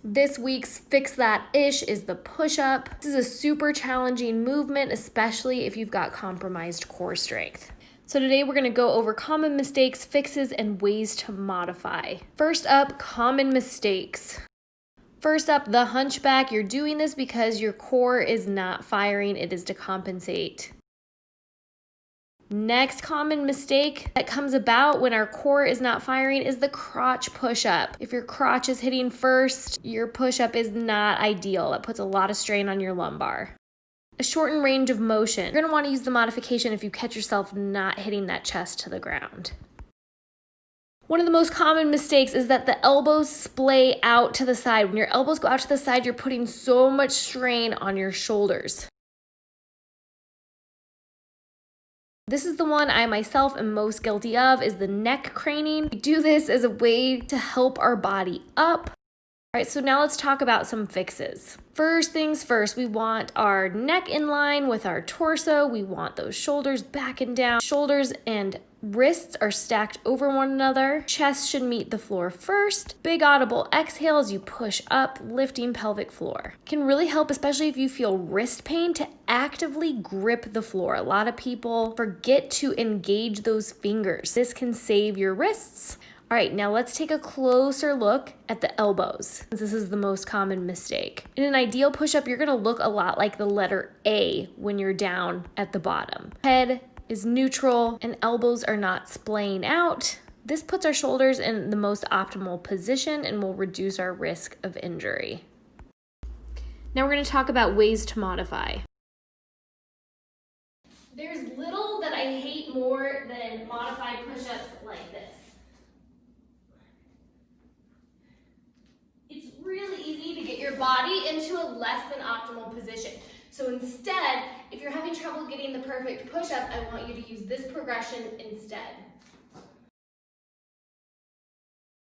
This week's Fix That Ish is the push-up. This is a super challenging movement, especially if you've got compromised core strength. So today we're gonna go over common mistakes, fixes, and ways to modify. First up, common mistakes. First up, the hunchback. You're doing this because your core is not firing. It is to compensate. Next common mistake that comes about when our core is not firing is the crotch push-up. If your crotch is hitting first, your push-up is not ideal. It puts a lot of strain on your lumbar. A shortened range of motion. You're gonna wanna use the modification if you catch yourself not hitting that chest to the ground. One of the most common mistakes is that the elbows splay out to the side. When your elbows go out to the side, you're putting so much strain on your shoulders. This is the one I myself am most guilty of, is the neck craning. We do this as a way to help our body up. All right, so now let's talk about some fixes. First things first, we want our neck in line with our torso. We want those shoulders back and down. Shoulders and wrists are stacked over one another. Chest should meet the floor first. Big audible exhale as you push up, lifting pelvic floor. Can really help, especially if you feel wrist pain, to actively grip the floor. A lot of people forget to engage those fingers. This can save your wrists. All right, now let's take a closer look at the elbows. This is the most common mistake. In an ideal push-up, you're gonna look a lot like the letter A when you're down at the bottom. Head is neutral and elbows are not splaying out. This puts our shoulders in the most optimal position and will reduce our risk of injury. Now we're gonna talk about ways to modify. There's little that I hate more than modified push-ups like this. It's really easy to get your body into a less than optimal position. So instead, if you're having trouble getting the perfect push-up, I want you to use this progression instead.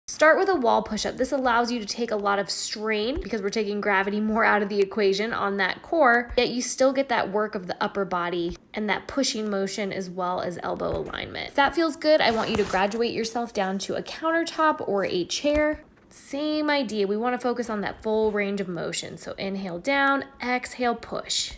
Start with a wall push-up. This allows you to take a lot of strain because we're taking gravity more out of the equation on that core, yet you still get that work of the upper body and that pushing motion as well as elbow alignment. If that feels good, I want you to graduate yourself down to a countertop or a chair. Same idea, we want to focus on that full range of motion. So inhale down, exhale push.